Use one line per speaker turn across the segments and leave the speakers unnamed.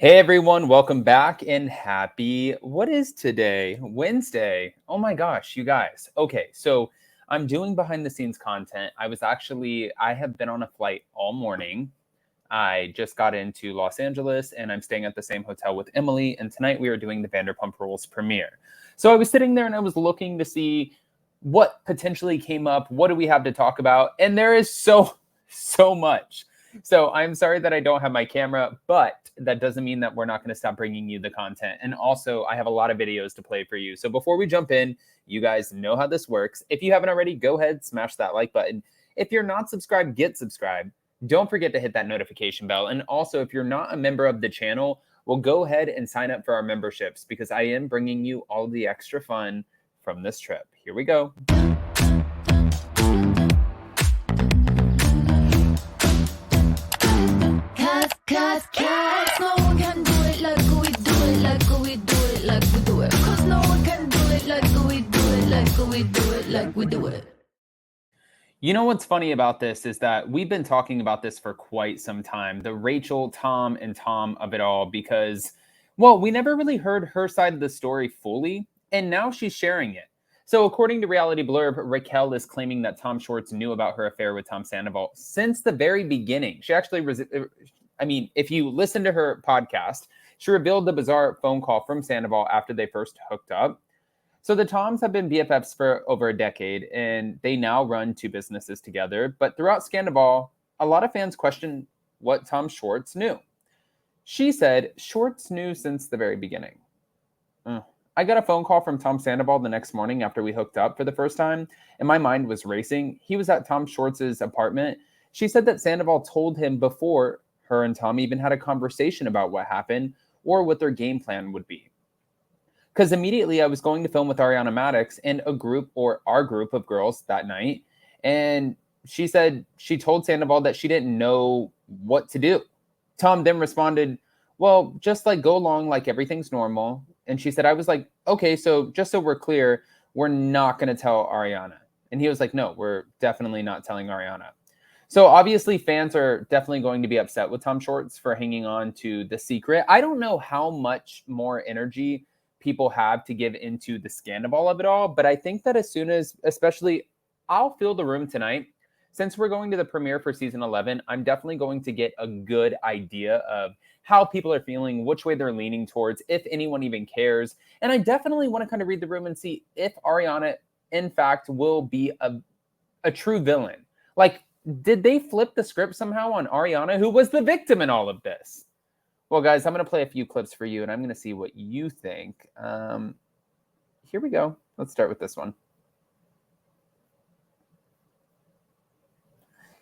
Hey everyone, welcome back and what is today? Wednesday. Oh my gosh, you guys. Okay, so I'm doing behind the scenes content. I have been on a flight all morning. I just got into Los Angeles and I'm staying at the same hotel with Emily. And tonight we are doing the Vanderpump Rules premiere. So I was sitting there and I was looking to see what potentially came up. What do we have to talk about? And there is so much. So I'm sorry that I don't have my camera, but that doesn't mean that we're not going to stop bringing you the content. And also, I have a lot of videos to play for you. So before we jump in, you guys know how this works. If you haven't already, go ahead, smash that like button. If you're not subscribed, get subscribed. Don't forget to hit that notification bell. And also, if you're not a member of the channel, well, go ahead and sign up for our memberships because I am bringing you all the extra fun from this trip. Here we go. Cause no one can do it like we do it, like we do it, like we do it. Cause no one can do it like we do it, like we do it, like we do it. You know what's funny about this is that we've been talking about this for quite some time. The Rachel, Tom, and Tom of it all because, well, we never really heard her side of the story fully, and now she's sharing it. So according to Reality Blurb, Raquel is claiming that Tom Schwartz knew about her affair with Tom Sandoval since the very beginning. She actually if you listen to her podcast, she revealed the bizarre phone call from Sandoval after they first hooked up. So the Toms have been BFFs for over a decade, and they now run two businesses together. But throughout Scandal, a lot of fans question what Tom Schwartz knew. She said, Schwartz knew since the very beginning. I got a phone call from Tom Sandoval the next morning after we hooked up for the first time, and my mind was racing. He was at Tom Schwartz's apartment. She said that Sandoval told him before her and Tom even had a conversation about what happened or what their game plan would be. Because immediately I was going to film with Ariana Madix and our group of girls that night. And she said she told Sandoval that she didn't know what to do. Tom then responded, well, just like go along like everything's normal. And she said, I was like, okay, so just so we're clear, we're not going to tell Ariana. And he was like, no, we're definitely not telling Ariana. So obviously fans are definitely going to be upset with Tom Schwartz for hanging on to the secret. I don't know how much more energy people have to give into the scandal of it all, but I think that especially I'll fill the room tonight. Since we're going to the premiere for season 11, I'm definitely going to get a good idea of how people are feeling, which way they're leaning towards, if anyone even cares. And I definitely want to kind of read the room and see if Ariana, in fact, will be a true villain. Like, did they flip the script somehow on Ariana, who was the victim in all of this? Well, guys, I'm going to play a few clips for you, and I'm going to see what you think. Here we go. Let's start with this one.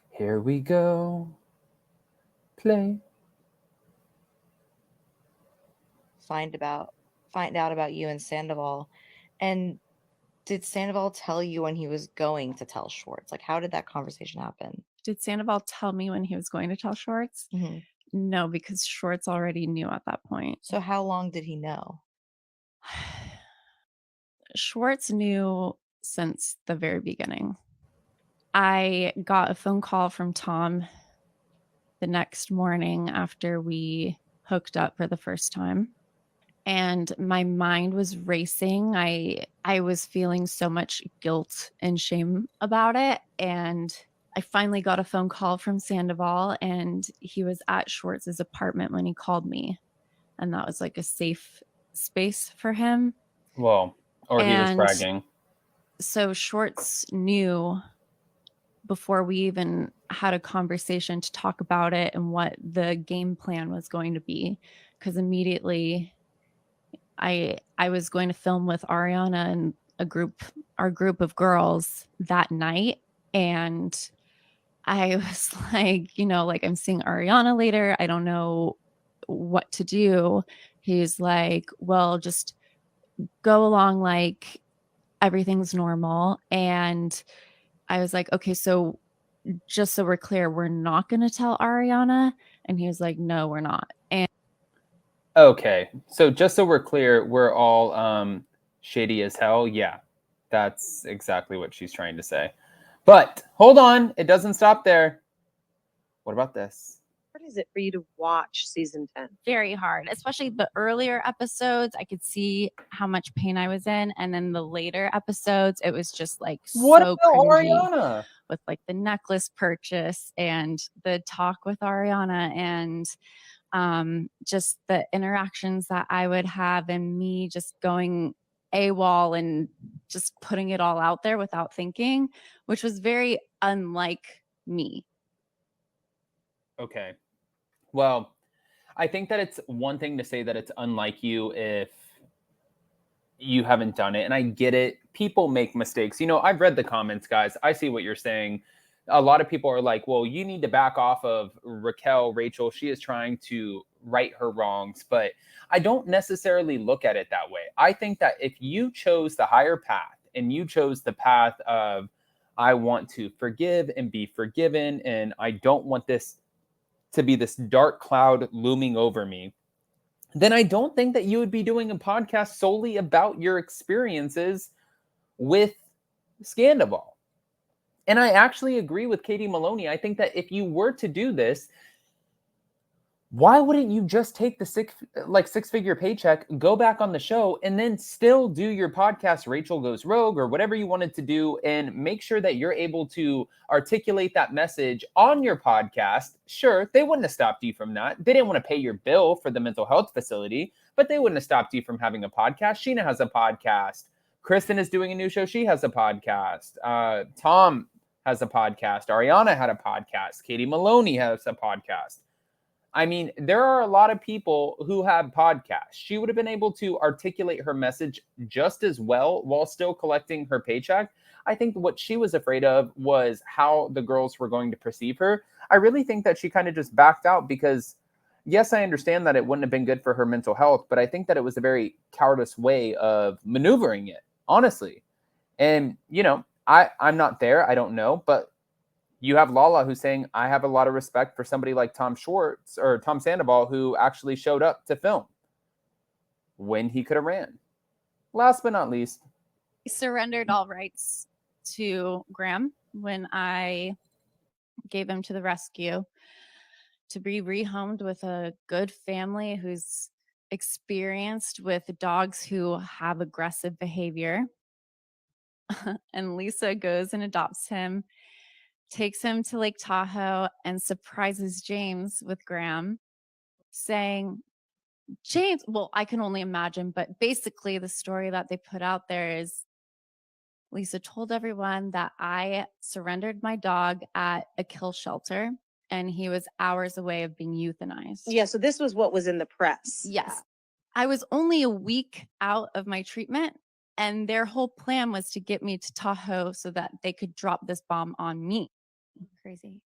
Here we go. Play.
Find out about you and Sandoval. And did Sandoval tell you when he was going to tell Schwartz? Like, how did that conversation happen?
Did Sandoval tell me when he was going to tell Schwartz?
Mm-hmm.
No, because Schwartz already knew at that point.
So how long did he know?
Schwartz knew since the very beginning. I got a phone call from Tom the next morning after we hooked up for the first time. And my mind was racing. I was feeling so much guilt and shame about it. And I finally got a phone call from Sandoval, and he was at Schwartz's apartment when he called me. And that was like a safe space for him.
Well, or he was bragging.
So Schwartz knew before we even had a conversation to talk about it and what the game plan was going to be. Because immediately I was going to film with Ariana and our group of girls that night. And I was like, I'm seeing Ariana later. I don't know what to do. He's like, well, just go along like everything's normal. And I was like, okay, so just so we're clear, we're not going to tell Ariana. And he was like, no, we're not. And
okay, so just so we're clear, we're all shady as hell. Yeah, that's exactly what she's trying to say. But hold on, it doesn't stop there. What about this?
is it for you to watch season 10?
Very hard, especially the earlier episodes. I could see how much pain I was in, and then the later episodes, it was just like
What
so
about
cringy
Ariana?
with like the necklace purchase and the talk with Ariana and just the interactions that I would have and me just going AWOL and just putting it all out there without thinking, which was very unlike me.
Okay. Well, I think that it's one thing to say that it's unlike you if you haven't done it. And I get it. People make mistakes. You know, I've read the comments, guys. I see what you're saying. A lot of people are like, well, you need to back off of Rachel. She is trying to right her wrongs. But I don't necessarily look at it that way. I think that if you chose the higher path and you chose the path of, I want to forgive and be forgiven, and I don't want this to be this dark cloud looming over me, then I don't think that you would be doing a podcast solely about your experiences with Scandival. And I actually agree with Katie Maloney. I think that if you were to do this, why wouldn't you just take the six-figure paycheck, go back on the show, and then still do your podcast, Rachel Goes Rogue, or whatever you wanted to do, and make sure that you're able to articulate that message on your podcast? Sure, they wouldn't have stopped you from that. They didn't want to pay your bill for the mental health facility, but they wouldn't have stopped you from having a podcast. Sheena has a podcast. Kristen is doing a new show. She has a podcast. Tom has a podcast. Ariana had a podcast. Katie Maloney has a podcast. I mean, there are a lot of people who have podcasts. She would have been able to articulate her message just as well while still collecting her paycheck. I think what she was afraid of was how the girls were going to perceive her. I really think that she kind of just backed out because, yes, I understand that it wouldn't have been good for her mental health, but I think that it was a very cowardice way of maneuvering it, honestly. And, you know, I'm not there. I don't know, but you have Lala who's saying, I have a lot of respect for somebody like Tom Schwartz or Tom Sandoval who actually showed up to film when he could have ran. Last but not least,
I surrendered all rights to Graham when I gave him to the rescue to be rehomed with a good family who's experienced with dogs who have aggressive behavior. And Lisa goes and adopts him, takes him to Lake Tahoe, and surprises James with Graham, saying, James, well, I can only imagine, but basically the story that they put out there is Lisa told everyone that I surrendered my dog at a kill shelter and he was hours away of being euthanized.
Yeah, so this was what was in the press.
Yes. I was only a week out of my treatment, and their whole plan was to get me to Tahoe so that they could drop this bomb on me. Crazy.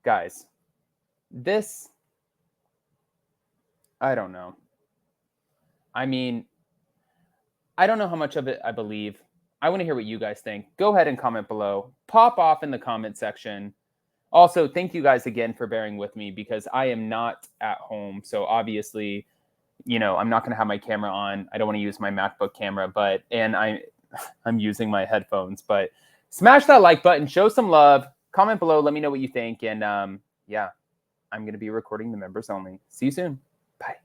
guys, this, I don't know. I mean, I don't know how much of it I believe. I want to hear what you guys think. Go ahead and comment below. Pop off in the comment section. Also, thank you guys again for bearing with me because I am not at home. So obviously, you know, I'm not going to have my camera on. I don't want to use my MacBook camera, and I'm using my headphones, but smash that like button, show some love, comment below, let me know what you think. And yeah, I'm going to be recording the members only. See you soon. Bye.